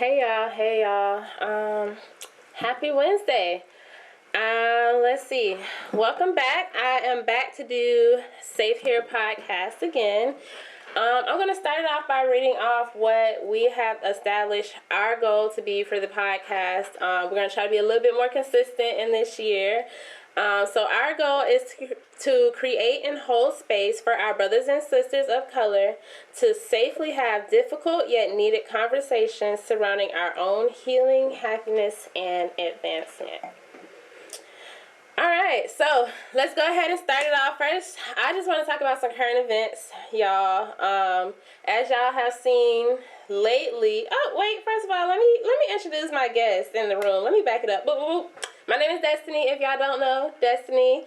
Hey y'all. Happy Wednesday. Let's see. Welcome back. I am back to do Safe Here podcast again. I'm going to start it off by reading off what we have established our goal to be for the podcast. We're going to try to be a little bit more consistent in this year. So our goal is to create and hold space for our brothers and sisters of color to safely have difficult yet needed conversations surrounding our own healing, happiness, and advancement. All right, so let's go ahead and start it off first. I just want to talk about some current events, y'all. As y'all have seen lately. Oh, wait, first of all, let me introduce my guest in the room. Let me back it up. Boop, boop, boop. My name is Destini, if y'all don't know, Destini.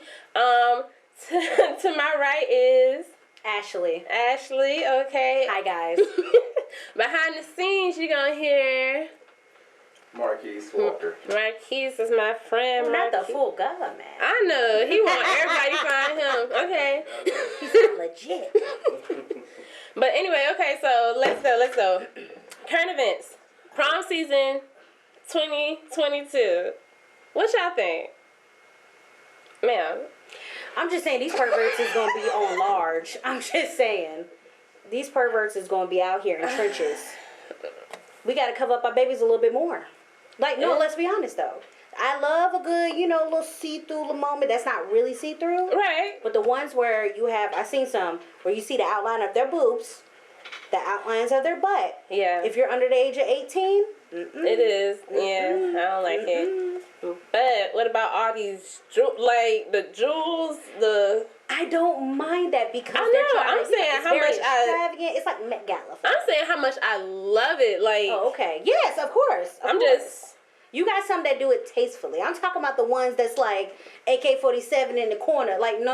To my right is Ashley, okay. Hi, guys. Behind the scenes, you're going to hear Marquis Walker. Marquis is my friend. Not the full government. I know. He want everybody to find him. Okay. He's legit. But anyway, okay, so let's go. Current events. Prom season 2022. What y'all think? Ma'am. I'm just saying these perverts is going to be on large. I'm just saying. These perverts is going to be out here in trenches. We got to cover up our babies a little bit more. Like, no, let's be honest, though. I love a good, little see-through little moment. That's not really see-through. Right. But the ones where you have, I've seen some, where you see the outline of their boobs, the outlines of their butt. Yeah. If you're under the age of 18, it is. Yeah, I don't like it. But what about all these, the jewels, I don't mind that because I'm saying how much extravagant. It's like Met Gala. I'm saying how much I love it. Like, oh, okay. Yes, of course. You got some that do it tastefully. I'm talking about the ones that's like AK-47 in the corner. Like, no.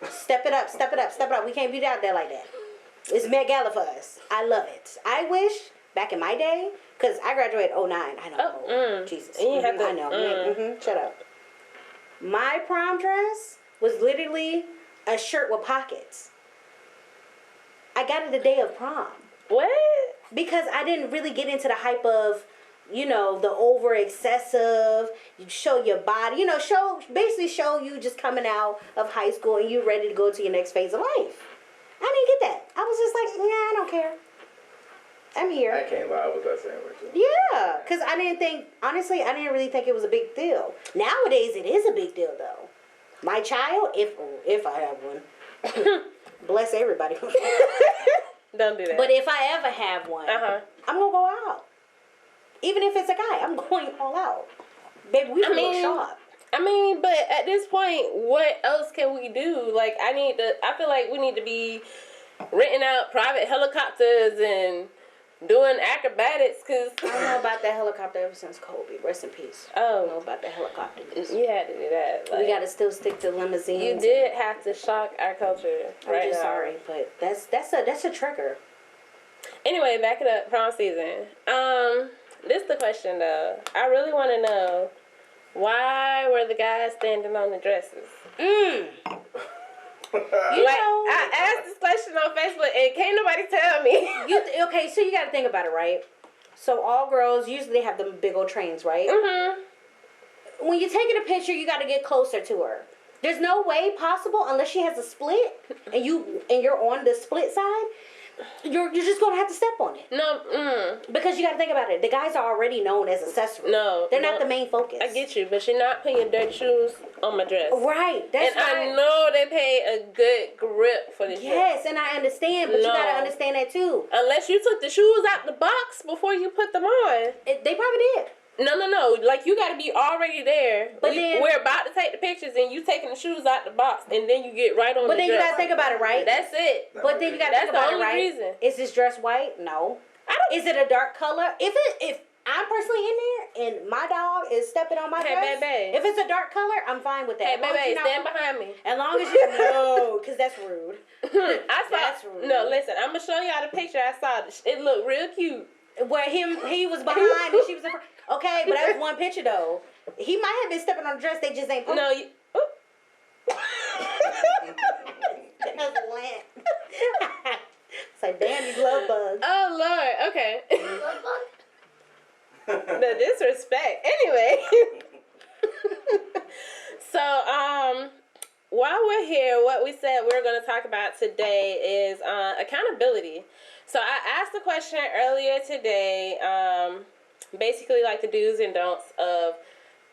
Step it up. We can't be out there like that. It's Met Gala for us. I love it. I wish back in my day, because I graduated 09. I know. Jesus. I know. Shut up. My prom dress was literally a shirt with pockets. I got it the day of prom. What? Because I didn't really get into the hype of, the over excessive, you show your body, basically show you just coming out of high school and you ready to go to your next phase of life. I didn't get that. I was just like, I don't care. I'm here. I can't lie with that sandwich. Yeah, because I didn't really think it was a big deal. Nowadays, it is a big deal, though. My child, if I have one, bless everybody. Don't do that. But if I ever have one, I'm going to go out. Even if it's a guy, I'm going all out. Baby, we can look sharp. But at this point, what else can we do? Like, I feel like we need to be renting out private helicopters and doing acrobatics, because I don't know about that helicopter ever since Kobe. Rest in peace. Oh. I don't know about that helicopter. You had to do that. Like, we got to still stick to limousines. You did have to shock our culture. I'm just sorry, but that's a trigger. Anyway, back it up. Prom season. This is the question, though. I really want to know, why were the guys standing on the dresses? I asked this question on Facebook and can't nobody tell me. Okay, so you got to think about it, right? So all girls, usually they have them big old trains, right? Mm-hmm. When you're taking a picture, you got to get closer to her. There's no way possible unless she has a split and you're on the split side. You're just gonna have to step on it. No, because you got to think about it. The guys are already known as accessories. No, they're not the main focus. I get you, but you're not putting your dirty shoes on my dress. Right. I know they pay a good grip for this. Yes, and I understand, but you gotta understand that too. Unless you took the shoes out the box before you put them on. They probably did. No. Like, you got to be already there. But we're about to take the pictures, and you taking the shoes out the box, and then you get right on the dress. But then you got to think about it, right? That's it. But then you got to think about it, right? That's the only reason. Is this dress white? No. Is it a dark color? If I'm personally in there, and my dog is stepping on my dress, baby. if it's a dark color, I'm fine with that. Hey, baby, stand behind me. As long as you know, because that's rude. That's rude. No, listen, I'm going to show y'all the picture I saw. It looked real cute. Where he was behind and she was in front. Okay, but that was one picture though. He might have been stepping on the dress. They just ain't. No, It's like, damn, you love bugs. Oh, Lord. Okay. The disrespect. Anyway. So, while we're here, what we said we're going to talk about today is accountability. So I asked the question earlier today, basically like the do's and don'ts of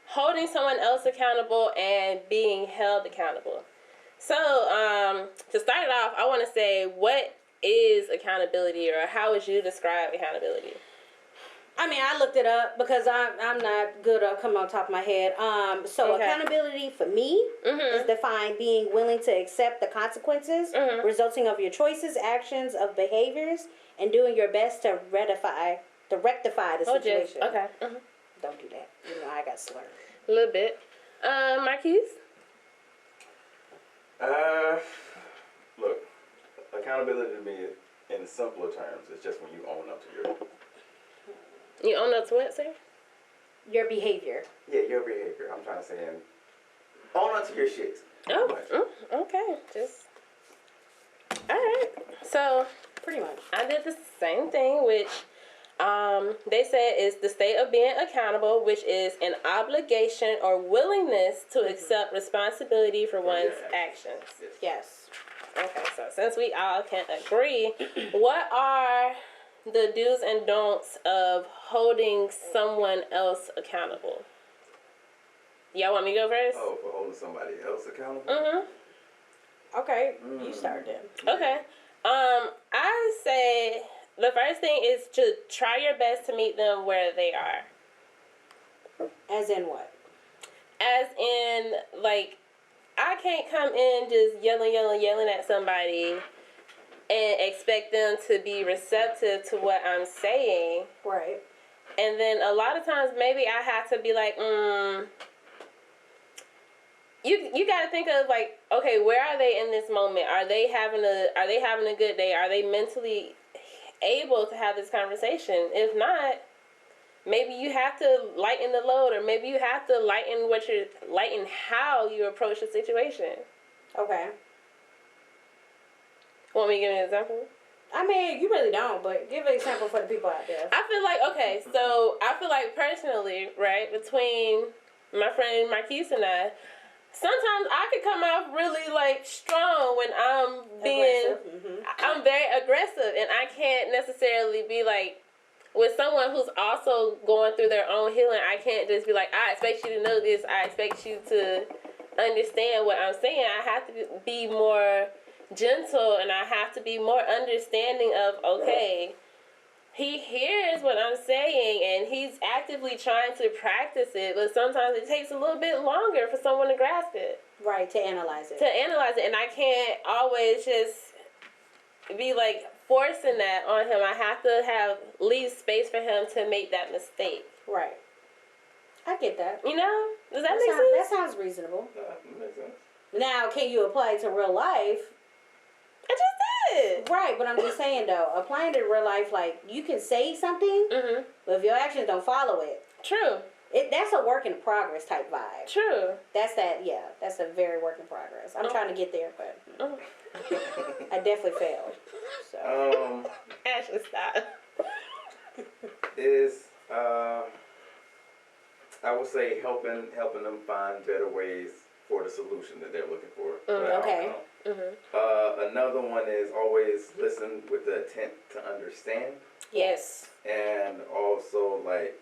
holding someone else accountable and being held accountable. So to start it off, I want to say, what is accountability, or how would you describe accountability? I mean, I looked it up because I'm not good at coming on top of my head. So accountability for me is defined being willing to accept the consequences resulting of your choices, actions, of behaviors, and doing your best to rectify the situation. Okay. Don't do that. You know, I got slurred. A little bit. Marquis? Look, accountability to me, in simpler terms, is just when you own up to your... You own up to what, sir? Your behavior. Yeah, your behavior. I'm trying to say, own up to your shit. Okay. Just... All right. So, pretty much. I did the same thing, which they said is the state of being accountable, which is an obligation or willingness to accept responsibility for one's actions. Yes. Okay, so since we all can agree, what are the do's and don'ts of holding someone else accountable? Y'all want me to go first? Oh, for holding somebody else accountable? Okay, you start then. Okay. I say the first thing is to try your best to meet them where they are. As in what? As in, like, I can't come in just yelling at somebody and expect them to be receptive to what I'm saying. Right. And then a lot of times maybe I have to be like, you got to think of, like, okay, where are they in this moment? Are they having a good day? Are they mentally able to have this conversation? If not, maybe you have to lighten the load, or maybe you have to lighten how you approach the situation. Okay. Want me to give you an example? I mean, you really don't, but give an example for the people out there. I feel like personally, right, between my friend Marquis and I, sometimes I could come off really, like, strong when I'm I'm very aggressive, and I can't necessarily be like, with someone who's also going through their own healing, I can't just be like, I expect you to know this, I expect you to understand what I'm saying. I have to be more gentle, and I have to be more understanding of, okay, he hears what I'm saying, and he's actively trying to practice it, but sometimes it takes a little bit longer for someone to grasp it. Right, to analyze it. And I can't always just be, like, forcing that on him. I have to leave space for him to make that mistake. Right. I get that. You know? Does that make sense? That sounds reasonable. That makes sense. Now, can you apply it to real life? I just did. Right, but I'm just saying, though, applying it to real life, like, you can say something, but if your actions don't follow it. True. That's a work in progress type vibe. True. That's a very work in progress. I'm trying to get there, but I definitely failed. So. Ashley, stop. Is I would say helping them find better ways for the solution that they're looking for. Okay. Another one is always listen with the intent to understand. Yes. And also, like,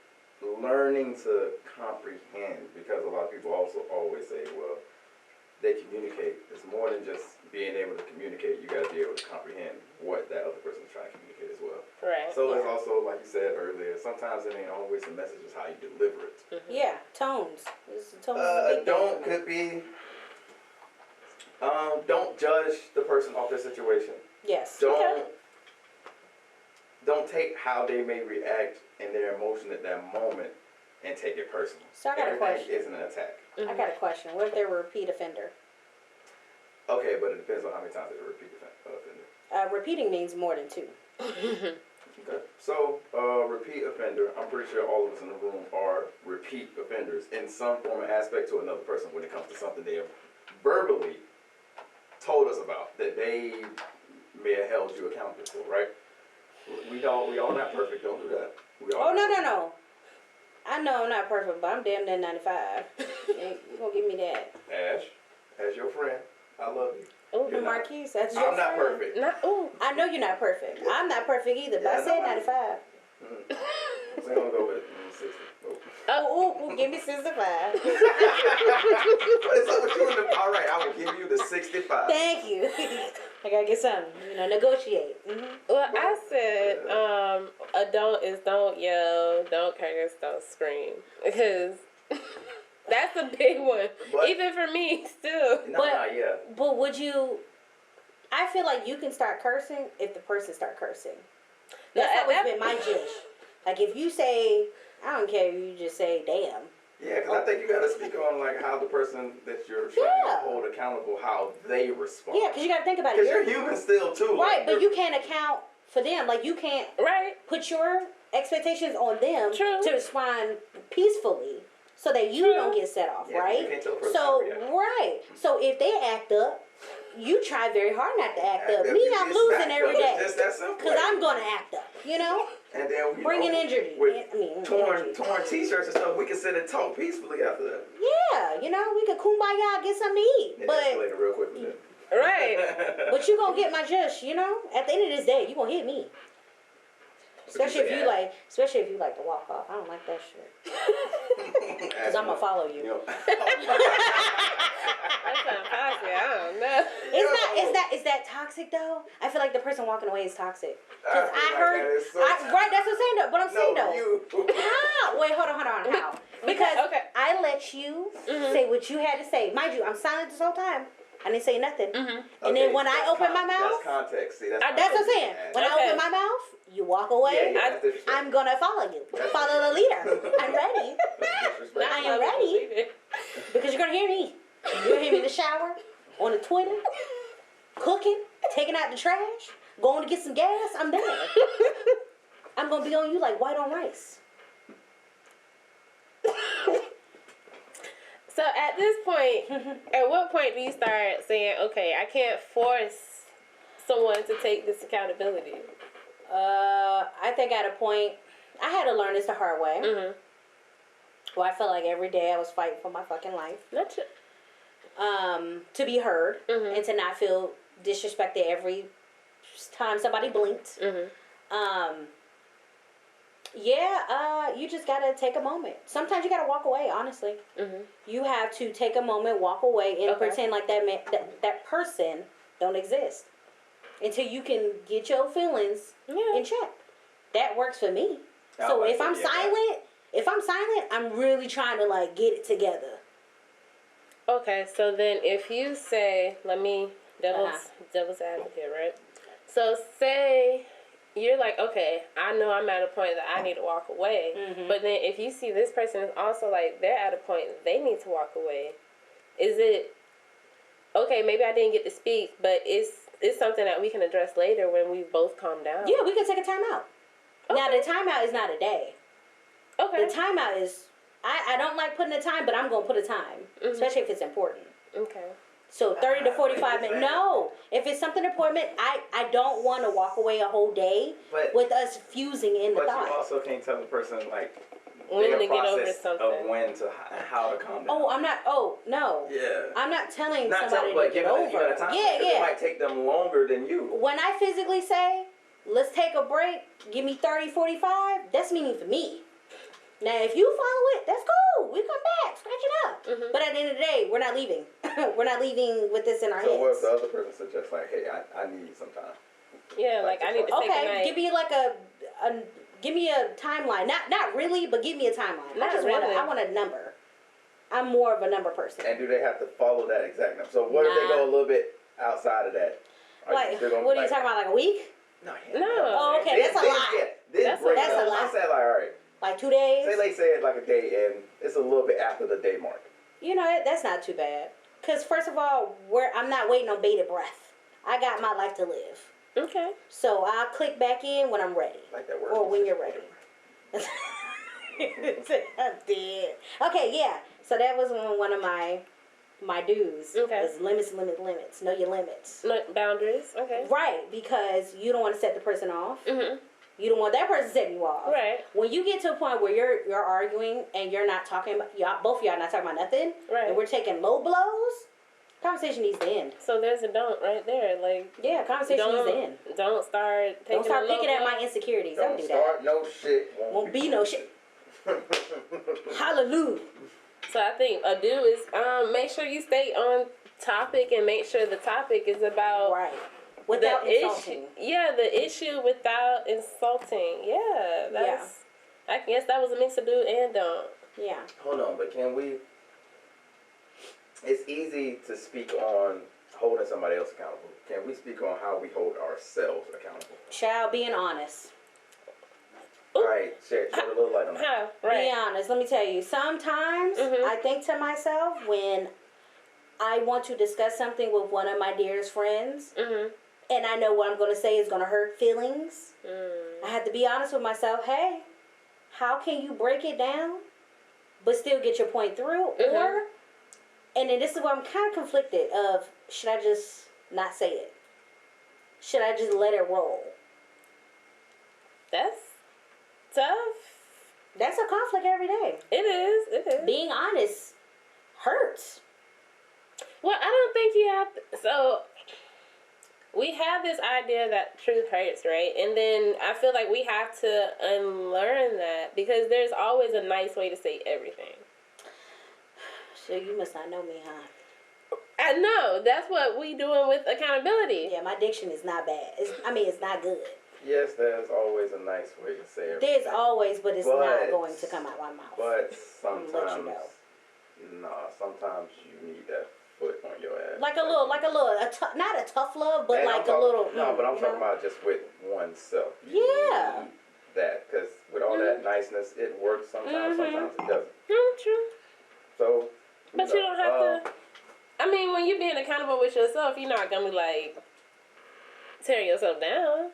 learning to comprehend, because a lot of people also always say, well, they communicate. It's more than just being able to communicate. You got to be able to comprehend what that other person is trying to communicate as well. Right. So there's also, like you said earlier, sometimes it ain't always the message, it's how you deliver it. Yeah, tones. Don't could be. Don't judge the person off their situation. Yes. Don't take how they may react in their emotion at that moment and take it personal. So I got a question. Everything isn't an attack. I got a question. What if they're a repeat offender? Okay, but it depends on how many times they're a repeat offender. Repeating means more than 2. Okay. So, repeat offender, I'm pretty sure all of us in the room are repeat offenders in some form or aspect to another person when it comes to something they have verbally told us about that they may have held you accountable for, right? We all not perfect. Don't do that. No. I know I'm not perfect, but I'm damn near 95. You gonna give me that? Ash, as your friend, I love you. Oh, the Marquis, that's your I'm not friend. perfect. I know you're not perfect. I'm not perfect either, but I said 95. We're gonna go with 60. Give me 65. What is up with you? All right, I will give you the 65. Thank you. I gotta get something, negotiate. Well, I said, a don't is don't yell, don't curse, don't scream, because that's a big one. But, even for me, still. But would you? I feel like you can start cursing if the person start cursing. That's always been my judge. Like if you say, I don't care if you just say damn. Yeah, because I think you got to speak on like how the person that you're trying to hold accountable, how they respond. Yeah, because you got to think about it. Because you're human still too. Right, like, but you can't account for them. Like you can't put your expectations on them to respond peacefully so that you don't get set off, right? You can't tell the person So if they act up, you try very hard not to act up. Me, I'm losing every day. It's just that simple. Because I'm going to act up, And then bringing injury. Torn t-shirts and stuff, we can sit and talk peacefully after that. Yeah, we could kumbaya, get something to eat. It but escalated real quick with that. Right. But you gonna get my just, At the end of this day, you gonna hit me. Especially if you like to walk off. I don't like that shit. Because I'm gonna follow you. I don't know. Is that toxic though? I feel like the person walking away is toxic. Because that's what I'm saying though. But I'm saying though. How? Wait, hold on. How? Because I let you say what you had to say. Mind you, I'm silent this whole time. I didn't say nothing. And then when I open my mouth. That's context. See, that's what I'm saying. When I open my mouth, you walk away. I'm going to follow you. Follow the leader. I'm ready. I am ready. Because you're going to hear me. You're going to hear me in the shower, on the toilet, cooking, taking out the trash, going to get some gas. I'm there. I'm going to be on you like white on rice. So at this point, at what point do you start saying, okay, I can't force someone to take this accountability? I think at a point, I had to learn this the hard way. Where I felt like every day I was fighting for my fucking life. To be heard and to not feel disrespected every time somebody blinked. You just gotta take a moment. Sometimes you gotta walk away, honestly. You have to take a moment, walk away, and pretend like that person don't exist. Until you can get your feelings in check. That works for me. So if I'm silent, I'm really trying to like get it together. Okay, so then if you say, let me devil's advocate, right? So say you're like, okay, I know I'm at a point that I need to walk away. But then if you see this person is also like, they're at a point they need to walk away. Is it, okay, maybe I didn't get to speak, but it's something that we can address later when we both calm down? Yeah, we can take a timeout. Now, the timeout is not a day. Okay. The timeout is, I don't like putting a time, but I'm going to put a time, especially if it's important. Okay. So 30 to 45 minutes. No, if it's something important, I don't want to walk away a whole day with us fusing in the thought. But you also can't tell the person like when to their get over process something. of when to how to calm down. No. Yeah. I'm not telling not somebody but to get over. You got time. It might take them longer than you. When I physically say, let's take a break, give me 30, 45, that's meaning for me. Now, if you follow it, that's cool. We come back, scratch it up. But at the end of the day, we're not leaving. We're not leaving with this in our heads. So what if the other person suggests like, hey, I need some time? Yeah, like I need to take a night. Give me like give me a timeline. Not really, but give me a timeline. I want a number. I'm more of a number person. And do they have to follow that exact number? So what if they go a little bit outside of that? Like, what are you talking about? Like a week? No. Oh, okay, that's a lot. That's a lot. I said like, all right. Like 2 days? Say it like a day, and it's a little bit after the day mark. That's not too bad. Because first of all, I'm not waiting on bated breath. I got my life to live. Okay. So I'll click back in when I'm ready. Like that word. Or when you're ready. I'm dead. Okay, yeah. So that was one of my my dues Okay. is limits. Know your limits. No, boundaries. Okay. Right, because you don't want to set the person off. Mm-hmm. You don't want that person setting you off. Right. When you get to a point where you're arguing and you're not talking about both of y'all not talking about nothing, Right. and we're taking low blows, conversation needs to end. So there's a don't right there. Like, yeah, conversation needs to end. Don't start taking. Don't start picking at my insecurities. Don't do that. Start no shit. Won't be no shit. Hallelujah. So I think a do is make sure you stay on topic and make sure the topic is about right. Without the insulting. issue. Yeah, the issue without insulting. Yeah, that's. I guess that was a mix of do and don't. Yeah. Hold on, but can we? It's easy to speak on holding somebody else accountable. Can we speak on how we hold ourselves accountable? Child, being honest. All right, shed a little light on that. How? Right. Be honest. Let me tell you. Sometimes I think to myself when I want to discuss something with one of my dearest friends, and I know what I'm going to say is going to hurt feelings. I have to be honest with myself. Hey, how can you break it down, but still get your point through? Or, and then this is where I'm kind of conflicted. Of should I just not say it? Should I just let it roll? That's tough. That's a conflict every day. It is. It is. Being honest hurts. Well, I don't think you have to, so we have this idea that truth hurts, right? And then I feel like we have to unlearn that because there's always a nice way to say everything. So you must not know me, huh? I know. That's what we doing with accountability. Yeah, my diction is not bad. It's not good. Yes, there's always a nice way to say everything. There's always, but it's not going to come out my mouth. But Let sometimes, you know. sometimes you need that foot on your ass. Not a tough love, but And like I'm a little. No, but I'm you talking know? about just with oneself. You Yeah. need that, because with all that niceness, it works sometimes, sometimes it doesn't. True. So, But you don't have to. I mean, when you're being accountable with yourself, you're not gonna be like tearing yourself down.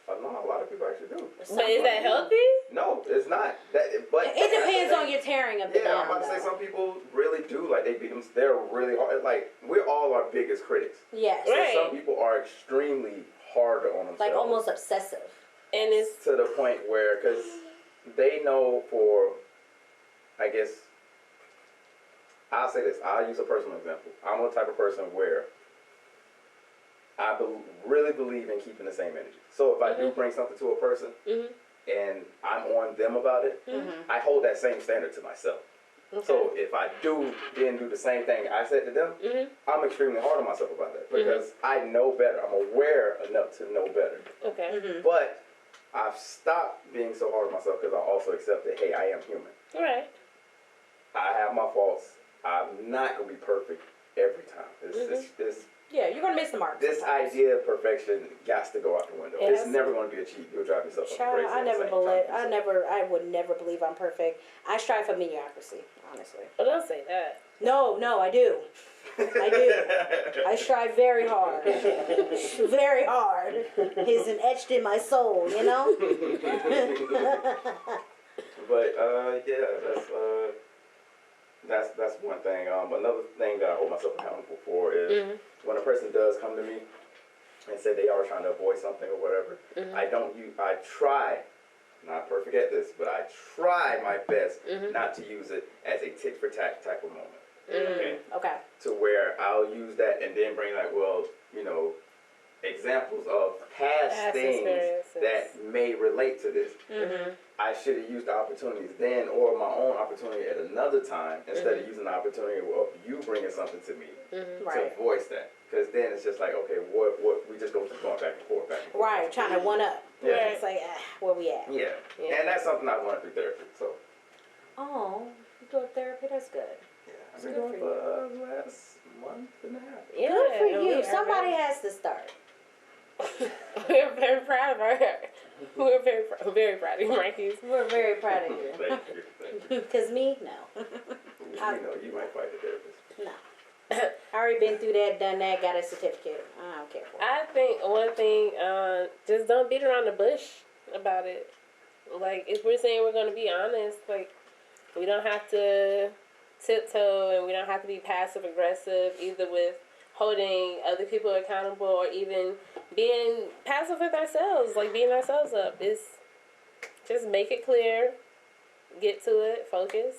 No, a lot of people actually do. But is that healthy? No, it's not. But It depends on your tearing of the Yeah, down. I'm about to say though. some people really do. Like, they beat them. They're really hard. Like, we're all our biggest critics. Yes. So Right. some people are extremely hard on themselves. Like almost obsessive. And it's to the point where, because they know I guess, I'll say this. I'll use a personal example. I'm the type of person where I really believe in keeping the same energy. So if I do bring something to a person and I'm on them about it, I hold that same standard to myself. okay. So if I do the same thing I said to them, I'm extremely hard on myself about that because I know better. I'm aware enough to know better. Okay. But I've stopped being so hard on myself because I also accept that, hey, I am human. All right. I have my faults. I'm not going to be perfect every time. Yeah, you're gonna miss the mark. This idea of perfection got to go out the window. Yeah, It's never going to be achieved. You'll drive yourself up the Child, brakes. I would never believe I'm perfect. I strive for mediocrity, honestly. Well, don't say that. No, I do. I do. I strive very hard. Very hard. It's etched in my soul, you know? But, that's one thing. Another thing that I hold myself accountable for is when a person does come to me and say they are trying to avoid something or whatever, I try, not perfect at this, but I try my best not to use it as a tit for tat type of moment. Okay. To where I'll use that and then bring examples of past things that may relate to this. I should have used the opportunities then or my own opportunity at another time instead of using the opportunity of you bringing something to me to voice that. Because then it's just like, okay, what we just going back and forth. Right, trying to one up. Yeah. It's like, where we at? Yeah. And that's something I've learned through therapy. So. Oh, you do therapy? That's good. Yeah, I've been doing it for the last month and a half. Yeah, Good for you. Somebody has to start. We're very proud of her. We're very proud of you, Marquis. We're very proud of you. Thank you. Because me, no. You might fight the therapist. No. I already been through that, done that, got a certificate. I don't care for it. I think one thing, just don't beat around the bush about it. Like, if we're saying we're going to be honest, like, we don't have to tiptoe, and we don't have to be passive aggressive either with holding other people accountable or even being passive with ourselves, like beating ourselves up. It's just make it clear, get to it, focus.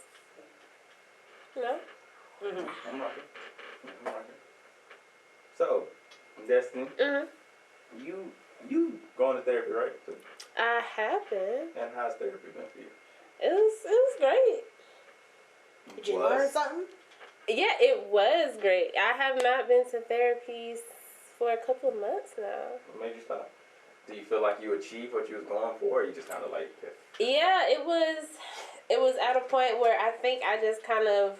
You know? Mm-hmm. I'm rocking. So, Destiny, you going to therapy, right? I have been. And how's therapy been for you? It was great. Did you learn something? Yeah, it was great. I have not been to therapy for a couple of months now. What made you stop? Do you feel like you achieved what you was going for, or you just kind of like... Yeah, it was at a point where I think I just kind of,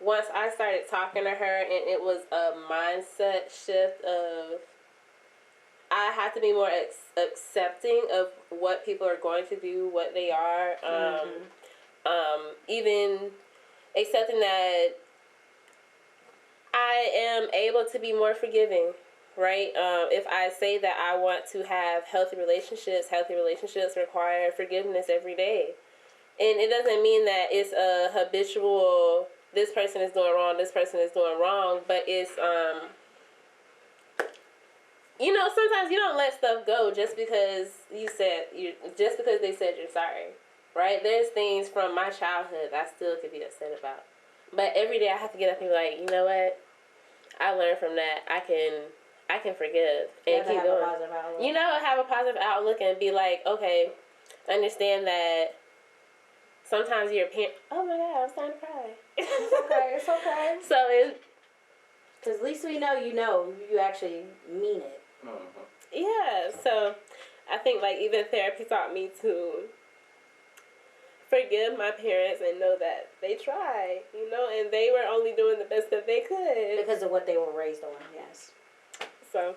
once I started talking to her, and it was a mindset shift of, I have to be more accepting of what people are going to do, what they are. Even accepting that I am able to be more forgiving, right? If I say that I want to have healthy relationships require forgiveness every day. And it doesn't mean that it's a habitual, this person is doing wrong, this person is doing wrong, but it's, you know, sometimes you don't let stuff go just because just because they said you're sorry, right? There's things from my childhood that I still could be upset about. But every day I have to get up and be like, you know what? I learned from that. I can forgive and keep going. You know, have a positive outlook and be like, okay, understand that sometimes your parent. Oh my God, I'm starting to cry. It's okay. So it's, because at least we know you actually mean it. Mm-hmm. Yeah. So I think like even therapy taught me to forgive my parents and know that they tried, you know, and they were only doing the best that they could because of what they were raised on. Yes. So.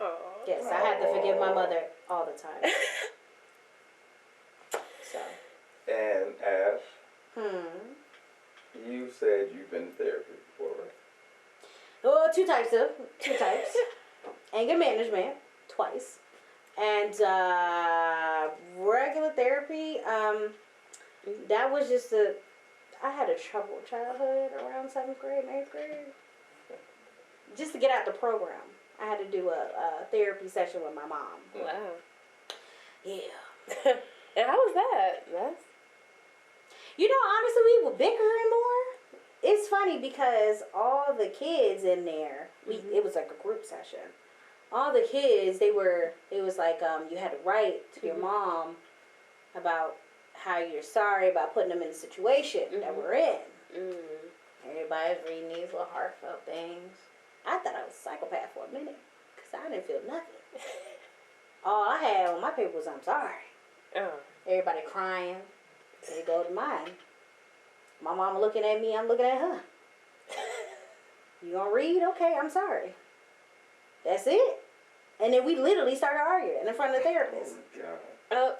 Aww. Yes, I had to forgive my mother all the time. So. And Ash, you said you've been to therapy before, right? Oh, two types. Anger management, twice. And regular therapy, that was just I had a troubled childhood around 7th grade and 8th grade. Just to get out the program, I had to do a therapy session with my mom. Wow. Yeah. And how was that? You know, honestly, we were bickering more. It's funny because all the kids in there, it was like a group session. All the kids, it was like you had to write to your mom about how you're sorry about putting them in the situation that we're in. Everybody's reading these little heartfelt things. I thought I was a psychopath for a minute because I didn't feel nothing. All I had on my paper was I'm sorry. Everybody crying. They go to mine. My mama looking at me, I'm looking at her. You gonna read? Okay, I'm sorry. That's it. And then we literally started arguing in front of the therapist.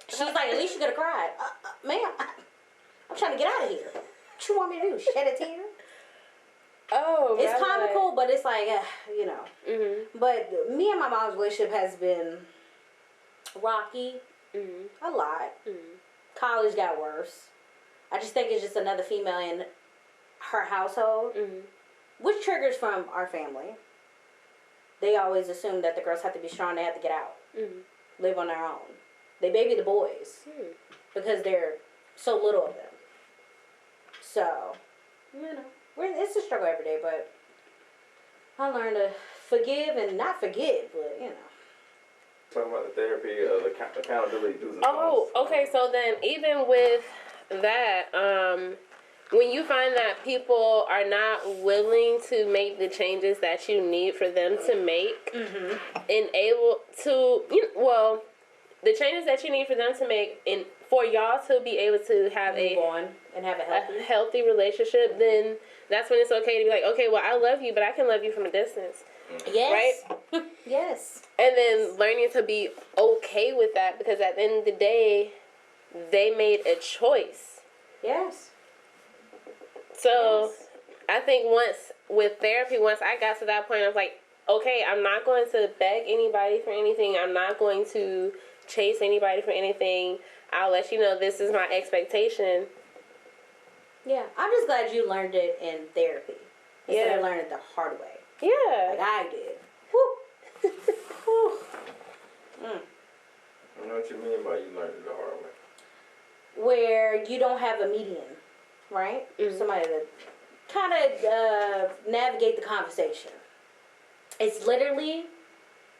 She's like, at least you could have cried. Ma'am, I'm trying to get out of here. What you want me to do? Shed a tear? Oh, it's comical, but it's like, you know. But me and my mom's relationship has been rocky a lot. College got worse. I just think it's just another female in her household, which triggers from our family. They always assume that the girls have to be strong, they have to get out, live on their own. They baby the boys because they're so little of them. So, you know, it's a struggle every day, but I learned to forgive and not forgive, but, you know. Talking about the therapy, the accountability do's and don'ts. Oh, okay. So then, even with that, when you find that people are not willing to make the changes that you need for them to make, and able to, the changes that you need for them to make, and for y'all to be able to have a healthy relationship, then that's when it's okay to be like, okay, well, I love you, but I can love you from a distance. Yes. Right? Yes. And then learning to be okay with that, because at the end of the day, they made a choice. Yes. So, I think with therapy, once I got to that point, I was like, okay, I'm not going to beg anybody for anything. I'm not going to chase anybody for anything. I'll let you know this is my expectation. Yeah, I'm just glad you learned it in therapy instead of learning it the hard way. Yeah. Like I did. Woo. Whew. I know what you mean by you learned it the hard way. Where you don't have a median, right? Mm-hmm. Somebody to kind of navigate the conversation. It's literally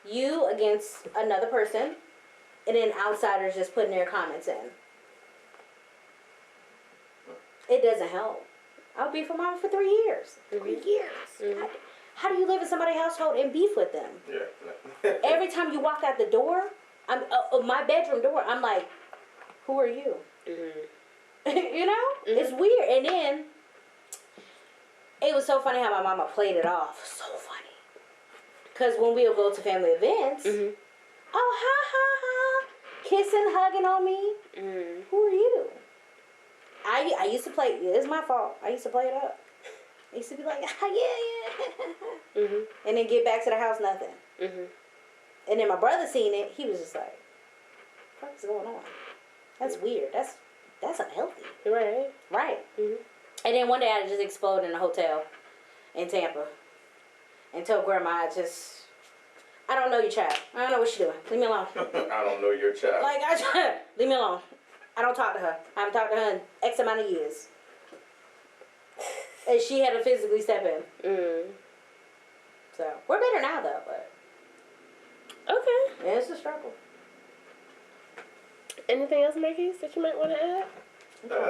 you against another person, and then outsiders just putting their comments in. It doesn't help. I'll beef with mama for 3 years. 3 years. Mm-hmm. How do you live in somebody's household and beef with them? Yeah. Every time you walk out the door, I'm my bedroom door, I'm like, who are you? Mm-hmm. You know? Mm-hmm. It's weird. And then, it was so funny how my mama played it off. So funny. Because when we'll go to family events, mm-hmm. oh, ha, ha, ha, kissing, hugging on me. Mm-hmm. Who are you? I used to play, it's my fault. I used to play it up. I used to be like, yeah. Mm-hmm. And then get back to the house, nothing. Mm-hmm. And then my brother seen it. He was just like, what's going on? That's weird. That's unhealthy. Right. Right. Mm-hmm. And then one day I just exploded in a hotel in Tampa and told grandma I don't know your child. I don't know what she's doing. Leave me alone. I don't know your child. Like, leave me alone. I don't talk to her. I haven't talked to her in X amount of years. And she had to physically step in. Mm. So, we're better now, though, but... Okay. Yeah, it's a struggle. Anything else, Marquis, that you might want to add?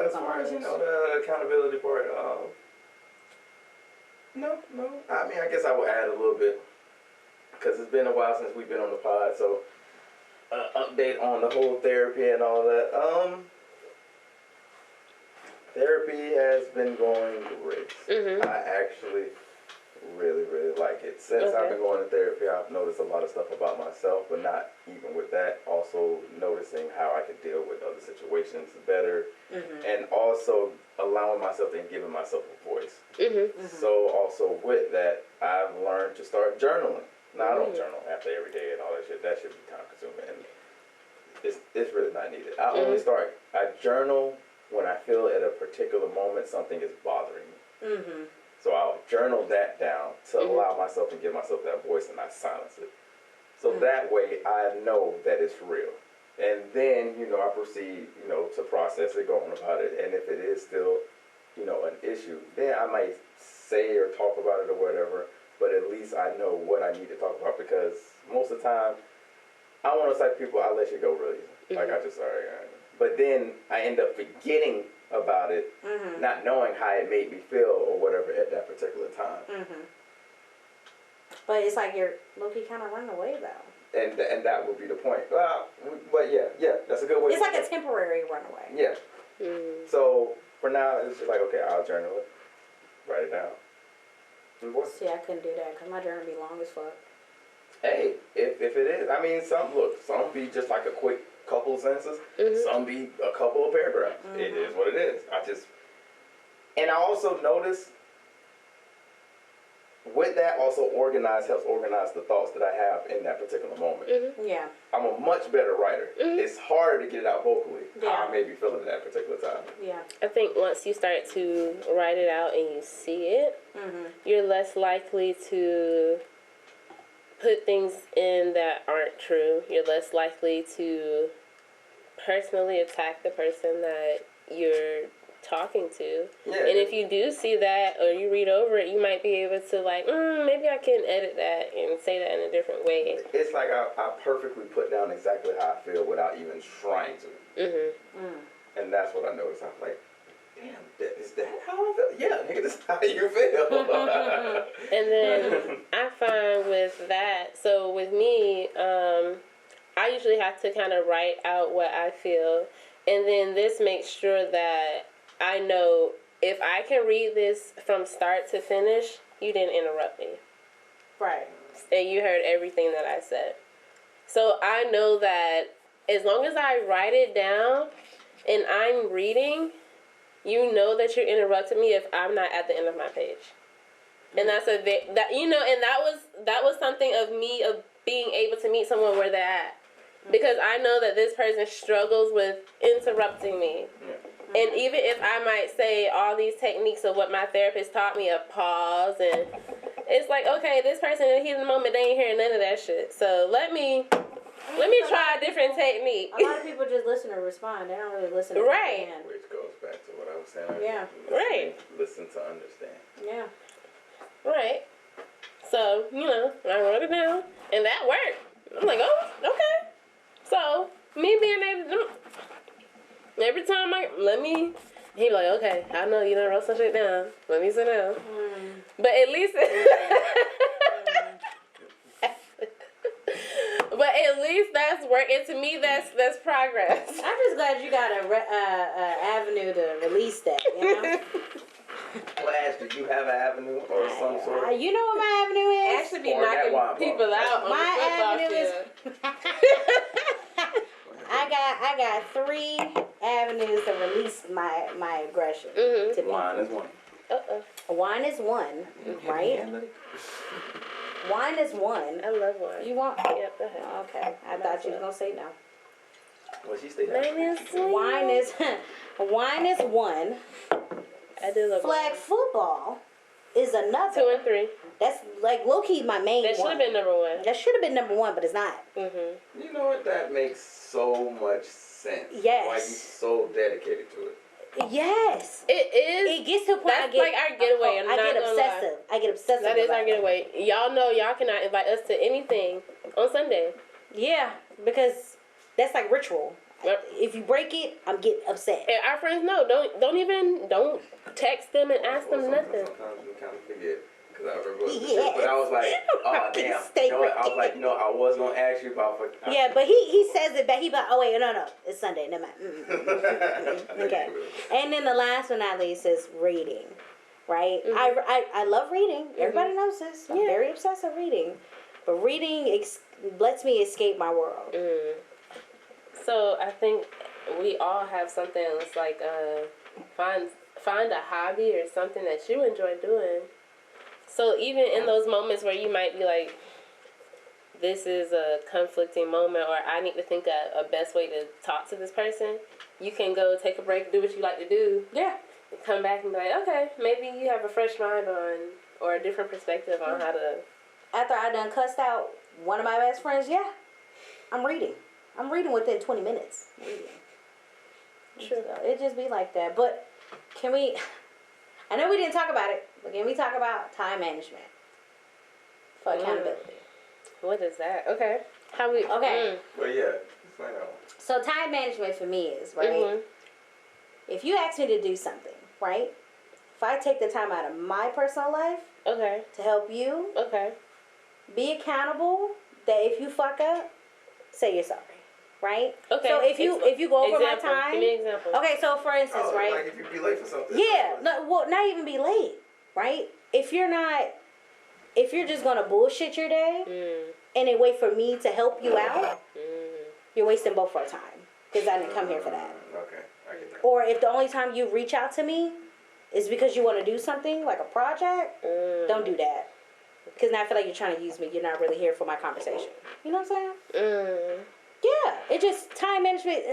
As far as, the accountability part, no. I mean, I guess I will add a little bit. Because it's been a while since we've been on the pod, so... update on the whole therapy and all that. Therapy has been going great. Mm-hmm. I actually really, really like it. Since I've been going to therapy, I've noticed a lot of stuff about myself, but not even with that. Also noticing how I could deal with other situations better, and also allowing myself and giving myself a voice. Mm-hmm. So also with that, I've learned to start journaling. Now, I don't journal after every day and all that shit. That should be time consuming. And it's really not needed. I journal when I feel at a particular moment something is bothering me. Mm-hmm. So I'll journal that down to allow myself and give myself that voice, and I silence it. So that way I know that it's real. And then, I proceed, to process it, go on about it. And if it is still, an issue, then I might say or talk about it or whatever. But at least I know what I need to talk about, because most of the time, I'm one of those type of people, I let you go really easy. Like, I just, all right. But then I end up forgetting about it, not knowing how it made me feel or whatever at that particular time. Mm-hmm. But it's like you're low-key kind of running away, though. And that would be the point. Well, but yeah, that's a good way. It's like a temporary runaway. Yeah. Mm. So, for now, it's just like, okay, I'll journal it, write it down. See, I couldn't do that because my journal be long as fuck. Hey, if it is, I mean, some be just like a quick couple of sentences. Mm-hmm. Some be a couple of paragraphs. Mm-hmm. It is what it is. And I also notice with that helps organize the thoughts that I have in that particular moment. Mm-hmm. Yeah. I'm a much better writer. Mm-hmm. It's harder to get it out vocally. Yeah. How I may be feeling at that particular time. Yeah. I think once you start to write it out and you see it, you're less likely to put things in that aren't true. You're less likely to personally attack the person that you're talking to. Yeah. And if you do see that or you read over it, you might be able to maybe I can edit that and say that in a different way. It's like I perfectly put down exactly how I feel without even trying to. Mm-hmm. And that's what I noticed. I'm like, damn, is that how I feel? Yeah, nigga, this is how you feel. And then I find with that, so with me, I usually have to kind of write out what I feel. And then this makes sure that I know if I can read this from start to finish, you didn't interrupt me. Right. And you heard everything that I said. So I know that as long as I write it down and I'm reading, you know that you're interrupting me if I'm not at the end of my page. And that's and that was something of me of being able to meet someone where they're at. Because I know that this person struggles with interrupting me. And even if I might say all these techniques of what my therapist taught me, of pause, and it's like, okay, this person in the heat of the moment, they ain't hearing none of that shit. So let me try a different technique. A lot of people just listen to respond. They don't really listen to Right. understand. Which goes back to what I was saying. Yeah. Right. Listen to understand. Yeah. Right. So, I wrote it down, and that worked. I'm like, oh, okay. So, me being able to, every time he be like, okay, I know you done wrote some shit down. Let me sit down. But at least, that's work, and to me, that's progress. I'm just glad you got a avenue to release that, you know? Flash, did you have an avenue or some sort? You know what my avenue is? Actually be knocking people out on my the football avenue field. I got 3 avenues to release my aggression. To me. Wine is one. Wine is one, right? Wine is one. I love wine. You want? Yep, go ahead. Okay, I thought you was gonna say no. Well, she stayed Wine is one. I do love Flag wine. football is another. 2 and 3. That's like low key my main That should one. have been number 1. That should have been number 1, but it's not. Mm-hmm. You know what? That makes so much sense. Yes. Why you so dedicated to it? Yes. It is. It gets to a point That's like our getaway. I get obsessive. I get obsessive. That is about our it. getaway. Y'all know y'all cannot invite us to anything on Sunday. Yeah, because that's like ritual. Yep. If you break it, I'm getting upset. And our friends know. Don't text them and ask them nothing. Sometimes we kind of forget. Because I remember Yes. but I was like, oh, damn. You know what? I was like, I was going to ask you about... Yeah, but he says it back. He like, oh, wait, no. It's Sunday. Never mind. Okay. And then the last but not least is reading, right? Mm-hmm. I love reading. Everybody knows this. I'm very obsessed with reading. But reading lets me escape my world. Mm. So I think we all have something that's like find a hobby or something that you enjoy doing. So even in those moments where you might be like, this is a conflicting moment, or I need to think of a best way to talk to this person, you can go take a break, do what you like to do. Yeah. And come back and be like, okay, maybe you have a fresh mind on, or a different perspective on how to. After I done cussed out one of my best friends, I'm reading. I'm reading within 20 minutes. Sure. So it just be like that. But can we, I know we didn't talk about it, but can we talk about time management for accountability? What is that? Okay. Okay. Well, yeah. Find out. So time management for me is, right? If you ask me to do something, right? If I take the time out of my personal life to help you be accountable, that if you fuck up, say you're sorry. Right? Okay. So if you go over my time. Give me an example. Okay, so for instance, right? Like if you be late for something. Yeah. Not even be late, right? If you're just gonna bullshit your day and then wait for me to help you out, you're wasting both our time. Because I didn't come here for that. Okay, I get that. Or if the only time you reach out to me is because you want to do something, like a project, don't do that. Because now I feel like you're trying to use me. You're not really here for my conversation. You know what I'm saying? Yeah, it just time management.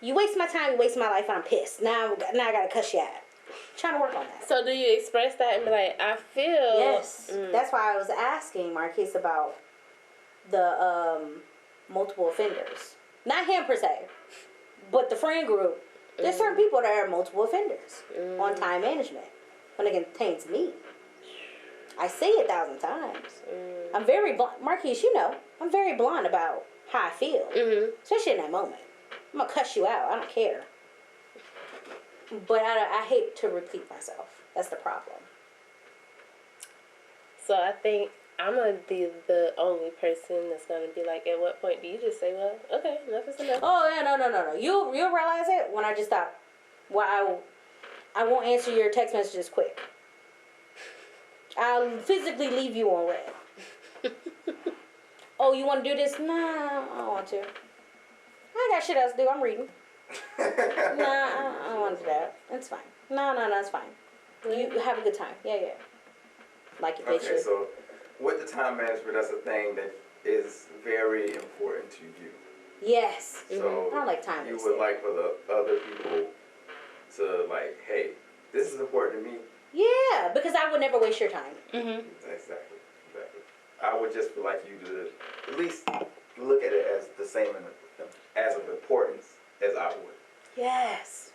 You waste my time, you waste my life, and I'm pissed. Now I gotta cuss you out. I'm trying to work on that. So do you express that and be like, I feel? Yes, that's why I was asking Marquis about the multiple offenders. Not him per se, but the friend group. There's certain people that are multiple offenders on time management when it contains me. I say it 1,000 times. I'm very blunt. Marquis, you know, I'm very blunt about how I feel, especially in that moment. I'm gonna cuss you out. I don't care, but I hate to repeat myself. That's the problem. So I think I'm gonna be the only person that's gonna be like, at what point do you just say, well, okay, enough is enough? Oh yeah, no. You'll realize it when I just stop. Well, I won't answer your text messages quick. I'll physically leave you on red. Oh, you want to do this? Nah, I don't want to. I got shit else to do. I'm reading. Nah, I don't want to do that. It's fine. No, it's fine. You have a good time. Yeah. Like your picture. Okay, so with the time management, that's a thing that is very important to you. Yes. So I don't like time. You would like for the other people to like, hey, this is important to me. Yeah, because I would never waste your time. Mm-hmm. Exactly. I would just like you to at least look at it as the same as of importance as I would. Yes.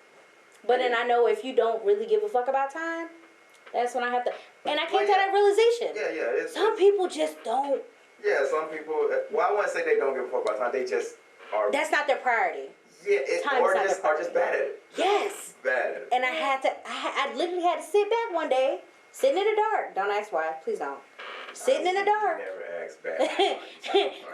But then I know if you don't really give a fuck about time, that's when I have to. And I came to that realization. Yeah. Some people just don't. Yeah, some people. Well, I wouldn't say they don't give a fuck about time. They just are. That's not their priority. Yeah, Time or is not just bad at it. Yes. Bad at it. And I literally had to sit back one day, sitting in the dark. Don't ask why. Please don't. Sitting in the dark. Never ask back.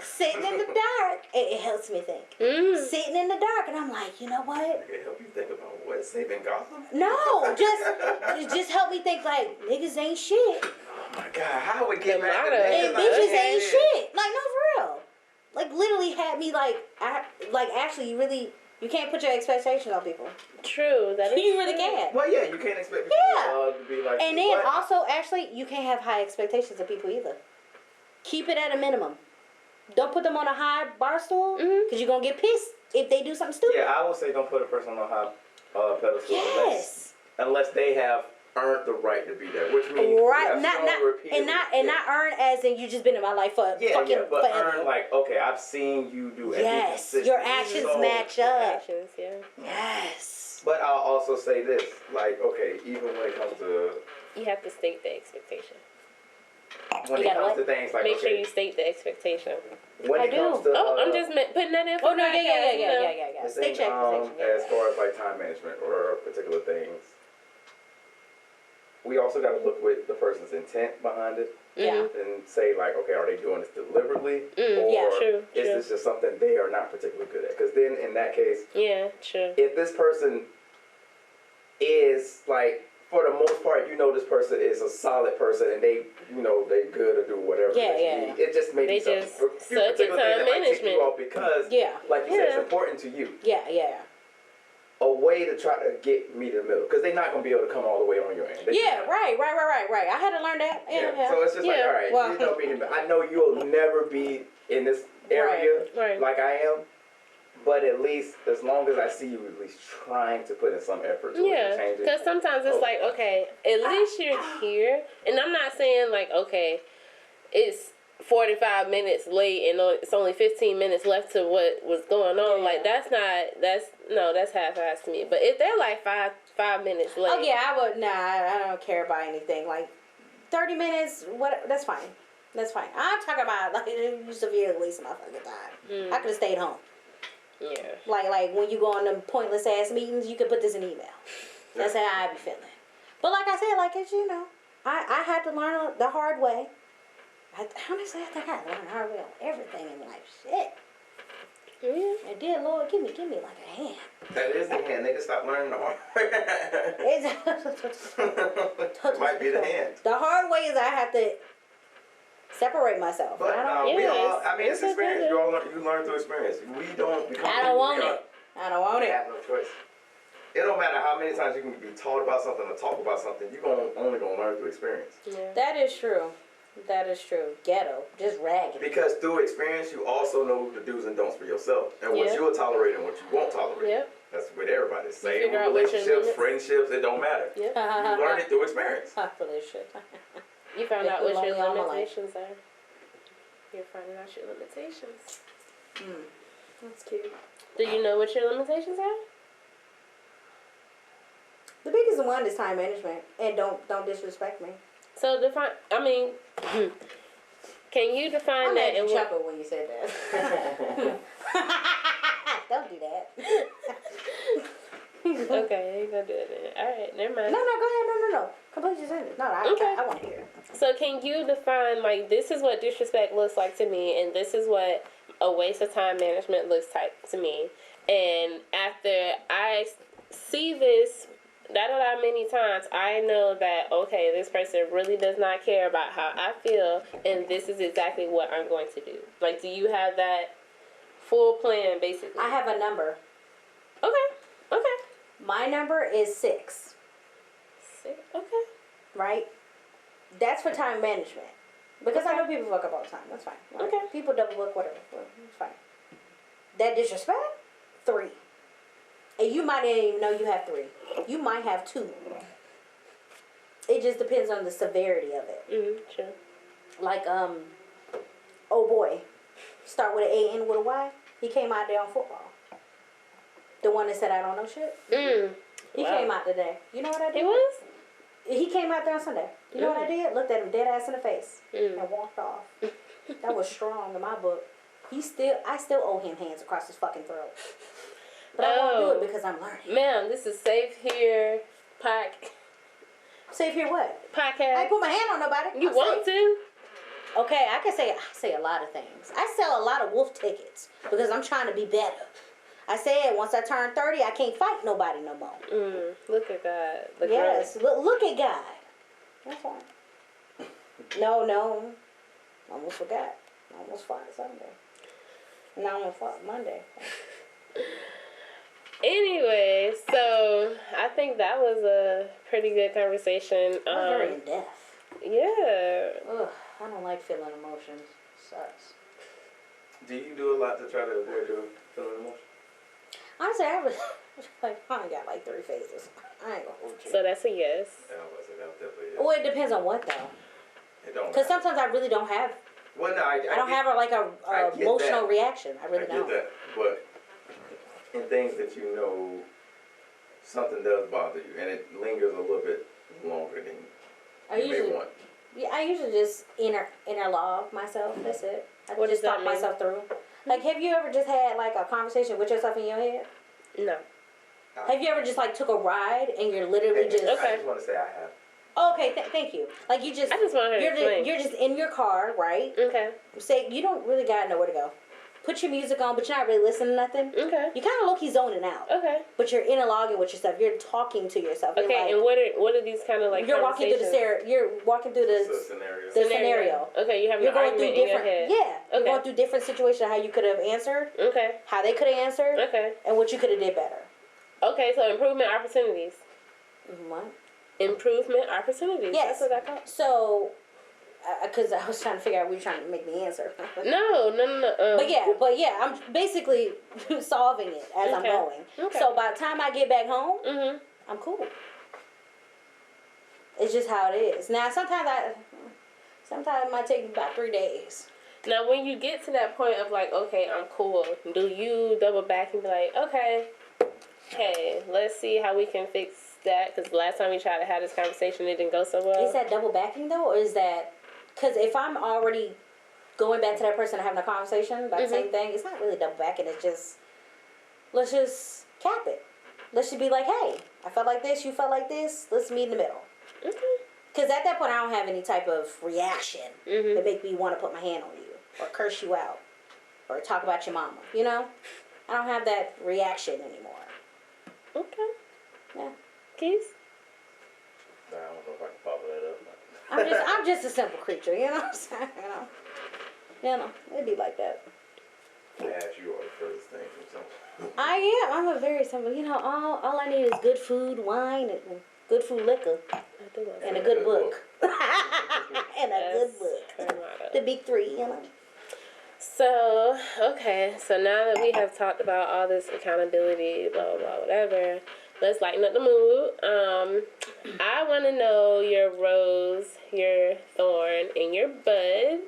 Sitting in the dark. It helps me think. Sitting in the dark, and I'm like, you know what? It help you think about what, saving Gotham? No, just help me think like niggas ain't shit. Oh my God, how would get back to And bitches ain't shit. Like, no, for real. Like, literally had me like actually, you can't put your expectations on people. True. That is You really can't. Well, yeah, you can't expect people to be like. And then also, actually, you can't have high expectations of people either. Keep it at a minimum. Don't put them on a high bar stool because you're gonna get pissed if they do something stupid. Yeah, I would say don't put a person on a high pedestal Yes. unless they have earned the right to be there, which means right, not earn as in you just been in my life for but forever. earn like, okay, I've seen you do everything. Yes, your actions match up. actions, yeah. Yes. But I'll also say this, like, okay, even when it comes to You have to state the expectation. when it comes to things like Make sure you state the expectation. When it comes to I'm just putting that in. Oh no, yeah. The State thing, your expectation. as far as like time management or particular things, we also got to look with the person's intent behind it. Yeah. And say like, okay, are they doing this deliberately, or is this just something they are not particularly good at? Because then in that case, if this person is like, for the most part, this person is a solid person and they, they good or do whatever. It just may be some few particular things that might tick you off because, like you said, it's important to you. Yeah. A way to try to get me to the middle, because they're not going to be able to come all the way on your end. Right. I had to learn that. Yeah. So it's just like, all right, I know you'll never be in this area like I am, but at least as long as I see you at least trying to put in some effort to change it. Because sometimes it's like, okay, at least you're here. And I'm not saying like, okay, it's 45 minutes late and it's only 15 minutes left to what was going on. Like, that's half-assed to me. But if they're like five minutes late. Oh, yeah, I don't care about anything. Like, 30 minutes, that's fine. I'm talking about, like, you severely wasting my fucking time. I could have stayed home. Yeah. Like when you go on them pointless ass meetings, you can put this in email. That's how I be feeling. But like I said, like it's I had to learn the hard way. Honestly, I think I had to learn the hard way on everything in life. Shit. Yeah. And dear Lord, give me like a hand. That is the hand. They can stop learning the hard way. It might be the hand. The hard way is I have to separate myself. But it's experience. You learn through experience. We don't become. I don't want it. We have no choice. It don't matter how many times you can be taught about something or talk about something. You're only gonna learn through experience. Yeah. That is true. Ghetto, just ragged. Because through experience, you also know the do's and don'ts for yourself, and what you'll tolerate and what you won't tolerate. Yep. That's with everybody. Same with relationships, friendships. It don't matter. Yep. You learn it through experience. You found out what your limitations are. You're finding out your limitations. That's cute. Do you know what your limitations are? The biggest one is time management, and don't disrespect me. So can you define that? I chuckle when you said that. Don't do that. Okay, you gonna do it then. All right, never mind. No, go ahead. No. Complete your sentence. No, I want to hear. So can you define, like, this is what disrespect looks like to me, and this is what a waste of time management looks like to me. And after I see this many times, I know that, okay, this person really does not care about how I feel, and this is exactly what I'm going to do. Like, do you have that full plan, basically? I have a number. Okay. My number is 6. 6? Okay. Right? That's for time management. Because I know people fuck up all the time. That's fine. Right? Okay. People double book, whatever. Well, it's fine. That disrespect? 3. And you might not even know you have 3. You might have 2. It just depends on the severity of it. True. Like, oh boy, start with an A, end with a Y. He came out there on football. The one that said I don't know shit. He came out today. You know what I did? He was? He came out there on Sunday. You know what I did? Looked at him dead ass in the face and walked off. That was strong in my book. I still owe him hands across his fucking throat. But I won't do it because I'm learning. Ma'am, this is Safe Here Safe here what? podcast. I ain't put my hand on nobody. You want to? Okay, I say a lot of things. I sell a lot of wolf tickets because I'm trying to be better. I said once I turn 30, I can't fight nobody no more. Look at God. Yes, look at God. That's fine. No. I almost forgot. I almost fought Sunday. Now I'm gonna fight Monday. Anyway, so I think that was a pretty good conversation. That was very in depth. Yeah. Ugh, I don't like feeling emotions. Sucks. Do you do a lot to try to avoid your feeling emotions? Honestly, I only got like 3 phases. I ain't gonna hold you. So that's a yes. Yeah, I was that was definitely yes. Well, it depends on what though. It don't. Because sometimes I really don't have. Well, no, I don't have a emotional reaction. I really don't. I get that, but in things that you know something does bother you and it lingers a little bit longer than you may want. Yeah, I usually just interlog myself. That's it. I What just does that talk mean? myself through. Like, have you ever just had like a conversation with yourself in your head? No. Have you ever just like took a ride and you're literally just? Okay. I just want to say I have. Okay, thank you. Like you just. I just want her to explain. You're just in your car, right? Okay. Say you don't really gotta know where to go. Put your music on, but you're not really listening to nothing. Okay. You kind of low-key zoning out. Okay. But you're interlogging with yourself. You're talking to yourself. You're Okay, like, and what are these kind of like you're walking through You're walking through the scenario. Okay, you have You're an going through argument in your different. head. Yeah. You're Okay. going through different situations. How you could have answered. Okay. How they could have answered. Okay. And what you could have did better. Okay, so improvement opportunities. What? Improvement opportunities. Yes. That's what I call. So, because I was trying to figure out what you're trying to make me answer. No. But yeah, I'm basically solving it as I'm going. Okay. So by the time I get back home, I'm cool. It's just how it is. Now sometimes it might take me about 3 days. Now, when you get to that point of like, okay, I'm cool, do you double back and be like, okay, hey, let's see how we can fix that? Because the last time we tried to have this conversation, it didn't go so well. Is that double backing though, or is that because if I'm already going back to that person and having a conversation about the same thing, it's not really double backing. It's just let's just cap it. Let's just be like, hey, I felt like this, you felt like this. Let's meet in the middle. Because at that point, I don't have any type of reaction that make me want to put my hand on you or curse you out or talk about your mama. You know, I don't have that reaction anymore. Okay. Yeah. Keys? I don't know if I can follow that up. I'm just a simple creature. You know what I'm saying? You know, it'd be like that. I asked you all the first thing or something. I am. I'm a very simple. You know, all I need is good food, wine, and good food, liquor, and a good book. And a good book. The big 3, you know. So, okay. So now that we have talked about all this accountability, blah, blah, blah, whatever, let's lighten up the mood. I want to know your rose, your thorn, and your bud.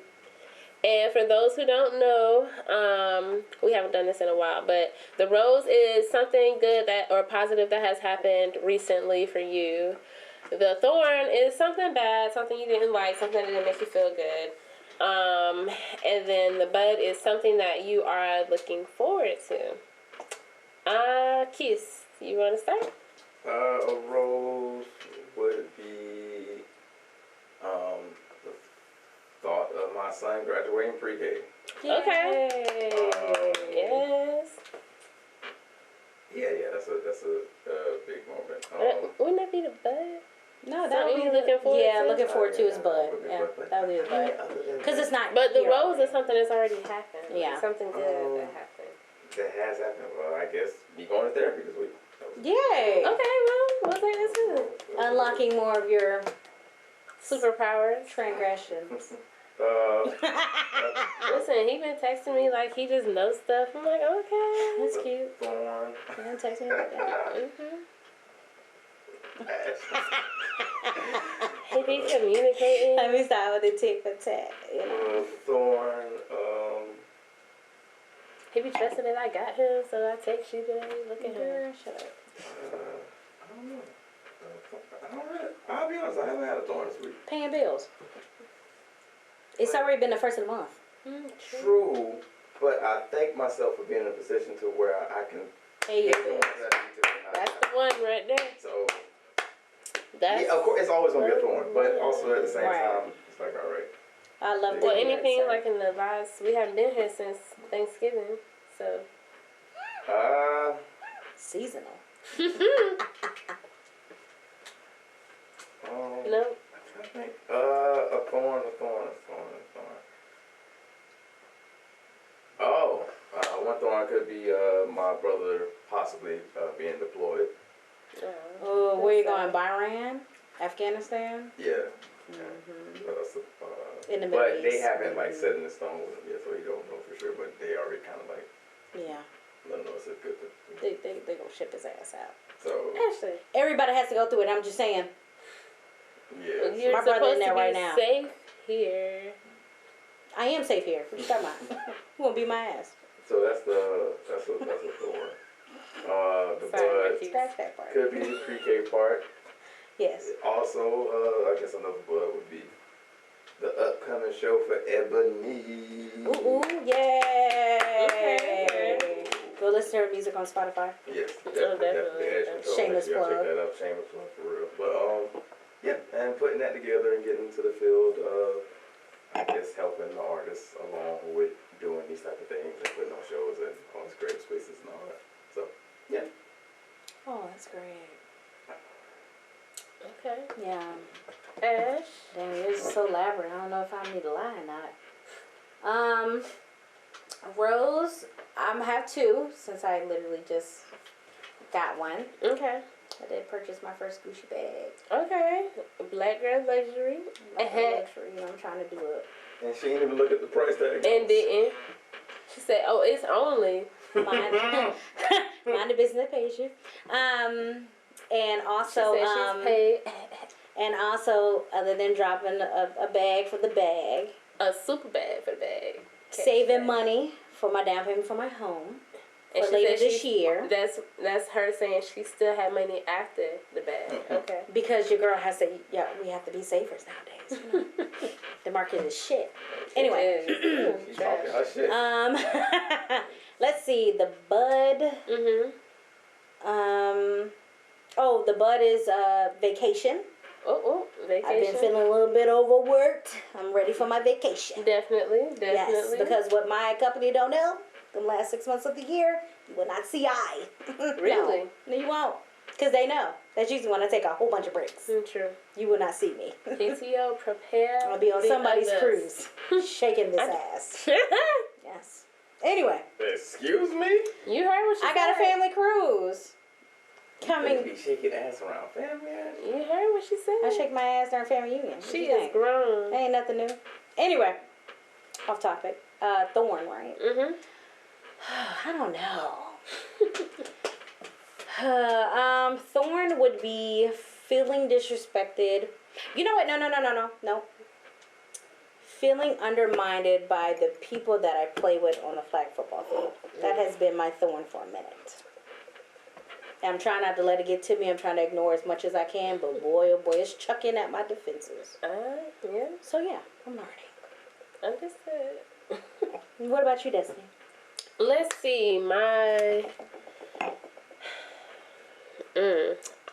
And for those who don't know, we haven't done this in a while, but the rose is something good or positive that has happened recently for you. The thorn is something bad, something you didn't like, something that didn't make you feel good. And then the bud is something that you are looking forward to. Kiss, you want to start? A rose would be the thought of my son graduating pre-K. Okay. Yes. Yeah, that's a big moment. Wouldn't that be the bud? No, that would be looking forward to. Yeah, looking forward to his bud. Yeah, that would be his bud. Because it's not. But the rose is something that's already happened. Yeah. Like something good that happened. That has happened. Well, I guess me going to therapy this week. Yay! Okay, well, we'll take this too. Unlocking more of your Superpowers. transgressions. Listen, he been texting me like he just knows stuff. I'm like, okay. That's cute. Thorn. He didn't text me like that. He be communicating. Let me start with the tick for tat. You know. Thorn. He be trusting that I got him, so I text you today. Look at him. Shut up. I don't know. I'll be honest, I haven't had a thorn this week. Paying bills. It's already been the first of the month. True, but I thank myself for being in a position to where I can Pay your bills. That's the one right there. So, That's yeah, of course, it's always going to be a thorn, but also at the same time, it's like, all right. I love well, to hear anything it, like in the last, we haven't been here since Thanksgiving, so. Seasonal. No. I think, a thorn. Oh, one thorn could be my brother possibly being deployed. Oh, where you going? Bahrain? Afghanistan? Yeah. In the Middle but they East. haven't like set in the stone with him yet, so he don't know for sure. But they already kind of like Yeah. let him know it's a good thing. They gonna ship his ass out. So Actually, everybody has to go through it. I'm just saying. yeah. You're My brother in supposed there to right be now. safe here. I am safe here. What you talking about? You gonna beat my ass? So that's a thorn. The Sorry, bud Marquis. Scratch that part. could be the pre-K part. Yes. Also, I guess another bud would be the upcoming show for Ebony. Ooh, yay! Okay. Go listen to her music on Spotify. Yes, definitely. Shameless Check plug. that out. Shameless plug for real. But yeah, and putting that together and getting into the field of, I guess, helping the artists along with doing these type of things and putting on shows and all these creative spaces and all that. So yeah. Oh, that's great. Okay. Yeah. Ash. Dang, yours is so elaborate. I don't know if I need to lie or not. Rose, I have two since I literally just got one. Okay. I did purchase my first Gucci bag. Okay. Black girl luxury. Luxury, I'm trying to do it. And she didn't even look at the price tag. And didn't. She said, "Oh, it's only." Mind the business that pays you. And also, She said she's paid. and also, other than dropping a bag for the bag, A super bag for the bag. saving money for my down payment for my home And for she later said this year. That's her saying she still had money after the bag. Okay. Because your girl has to, we have to be savers nowadays. You know? The market is shit. Anyway, She's talking her shit. let's see, the bud. Oh, the bud is vacation. Vacation. I've been feeling a little bit overworked. I'm ready for my vacation. Definitely. Yes, because what my company don't know, the last 6 months of the year, you will not see I. Really? No, you won't. Because they know. That's usually when I take a whole bunch of breaks. True. You will not see me. PTO, prepare. I'll be on somebody's others. cruise, shaking this ass. Yes. Anyway. Excuse me? You heard what she said. I got a family cruise. Coming. Be shaking ass around family. You heard what she said. I shake my ass during family union. She is grown. Ain't nothing new. Anyway, off topic. Thorn, right? I don't know. Thorn would be feeling disrespected. You know what? No. Feeling undermined by the people that I play with on the flag football field. That has been my thorn for a minute. I'm trying not to let it get to me. I'm trying to ignore as much as I can, but boy, oh boy, it's chucking at my defenses. Yeah. So yeah, I'm learning. Understood. What about you, Destiny? Let's see,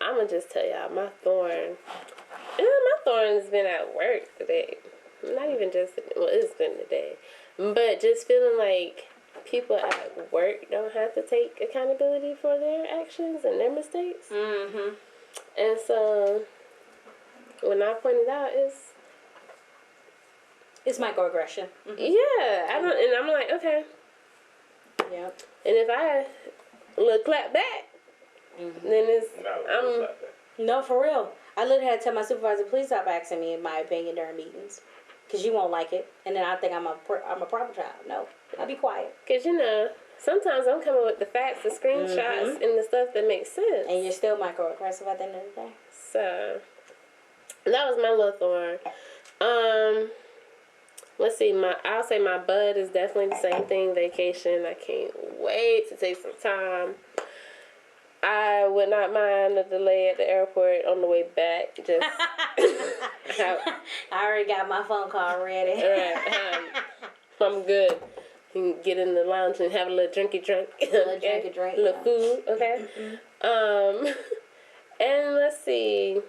I'ma just tell y'all my thorn. My thorn has been at work today. Not even just, it's been today, but just feeling like people at work don't have to take accountability for their actions and their mistakes. And so when I pointed out, it's microaggression. Yeah, I'm like, okay. Yeah. And if I look clap back, then No, for real. I literally had to tell my supervisor, please stop asking me my opinion during meetings. because you won't like it, and then I think I'm a problem child. No, I'll be quiet. Because, sometimes I'm coming with the facts, the screenshots, and the stuff that makes sense. And you're still microaggressive at the end of the day. So, that was my little thorn. Let's see, I'll say my bud is definitely the same thing, vacation. I can't wait to take some time. I would not mind a delay at the airport on the way back. Just I already got my phone call ready. Right, I'm good. You can get in the lounge and have a little drinky drink. A little drinky drink. A little food, okay? And let's see,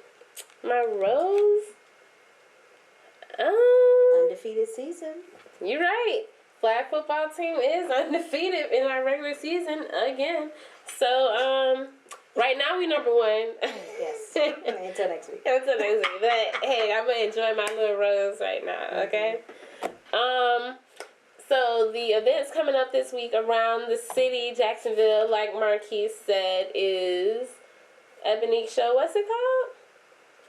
my rose. Undefeated season. You're right. Flag football team is undefeated in our regular season again. So, right now we number 1. Yes. Until next week. Until next week. But hey, I'm gonna enjoy my little rose right now. Okay. So the events coming up this week around the city, Jacksonville, like Marquis said, is Ebony Show. What's it called?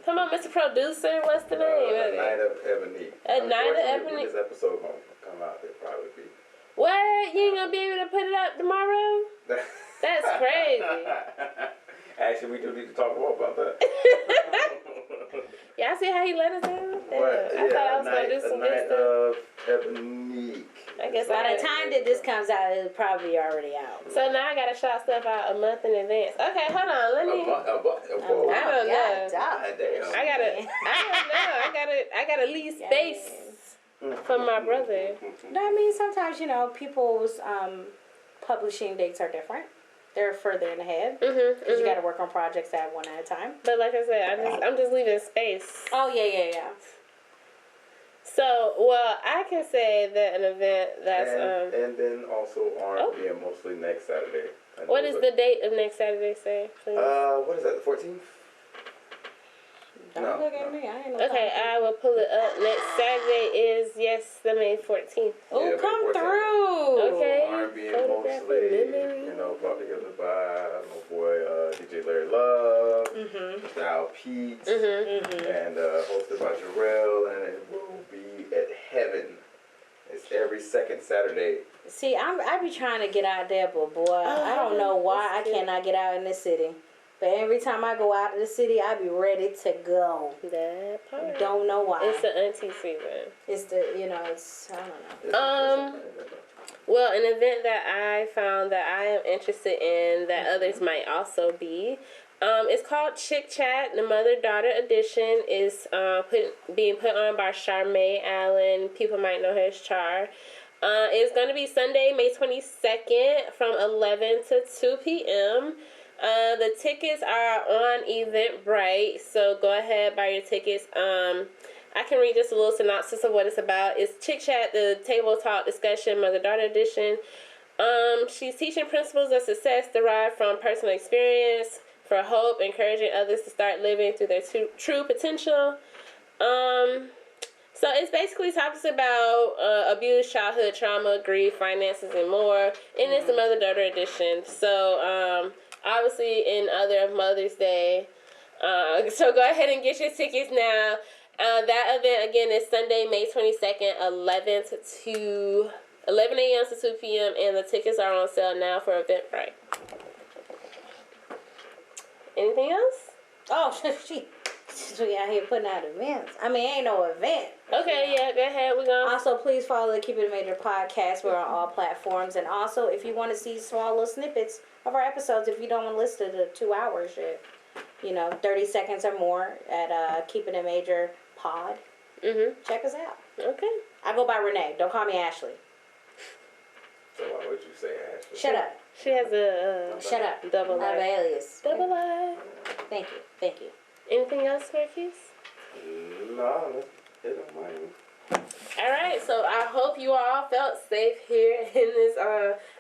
Come on, Mr. Producer. What's the name? A Night of Ebony. A Night of Ebony. When this episode gonna come out, it'll probably be. What? You ain't gonna be able to put it up tomorrow? That's crazy. Actually, we do need to talk more about that. Y'all see how he let us down? I thought I was gonna do some Night of Ebony. I guess by the time that this comes out, it'll probably be already out. So now I gotta shout stuff out a month in advance. Okay, hold on. Let me. I don't know. I gotta leave space for my brother. No, I mean sometimes people's publishing dates are different. They're further in ahead because you got to work on projects at one at a time. But like I said, I'm just leaving space. Oh yeah. So, well, I can say that an event that's and then also R&B and mostly next Saturday. What is the date of next Saturday? Say, please. What is that? The 14th? Don't look at me. I ain't no Okay, I will pull it up. Next Saturday is the May 14th. Oh, yeah, come through. Okay. R&B and mostly, brought together by my boy DJ Larry Love, Dial Pete, and hosted by Jarrell, and it will be at Heaven. It's every second Saturday. See, I be trying to get out there, but boy, I don't know why I cannot get out in this city. But every time I go out of the city, I be ready to go. That part. Don't know why. It's the auntie season. It's the, it's, I don't know. Well, an event that I found that I am interested in that others might also be, it's called Chick Chat. The mother-daughter edition is being put on by Charmaine Allen. People might know her as Char. It's going to be Sunday, May 22nd from 11 to 2 p.m., the tickets are on Eventbrite, so go ahead, buy your tickets. I can read just a little synopsis of what it's about. It's Chick Chat, the table talk discussion, mother-daughter edition. She's teaching principles of success derived from personal experience for hope, encouraging others to start living through their true potential. So it's basically topics about abuse, childhood trauma, grief, finances, and more. And it's the mother-daughter edition. So, obviously in honor of Mother's Day. So go ahead and get your tickets now. That event, again, is Sunday, May 22nd, 11 a.m. to 2 p.m. And the tickets are on sale now for Eventbrite. Anything else? Oh, we out here putting out events. I mean, ain't no event. Okay, yeah, go ahead. We're going. Also, please follow the Keep It a Major podcast. We're on all platforms. And also, if you want to see small little snippets of our episodes, if you don't want to listen to the 2 hours, 30 seconds or more at Keep It a Major pod. Check us out. Okay. I go by Renee. Don't call me Ashley. So why would you say Ashley? Shut up. She has a shut up. Double I have an alias. Double I. Thank you. Anything else, Marquis? No, they don't mind me. All right, so I hope you all felt safe here in this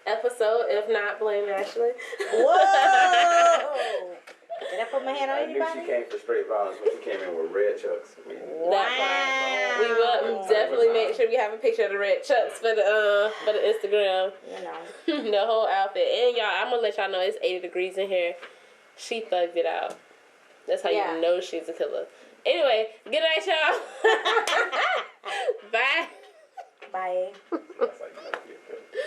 episode. If not, blame Ashley. Whoa! Did I put my hand on anybody? I knew she came for straight violence when she came in with red chucks. Wow. We will definitely make sure we have a picture of the red chucks for the Instagram. The whole outfit. And y'all, I'm gonna let y'all know it's 80 degrees in here. She thugged it out. That's how you know she's a killer. Anyway, good night, y'all. Bye. Bye. That's how you like it.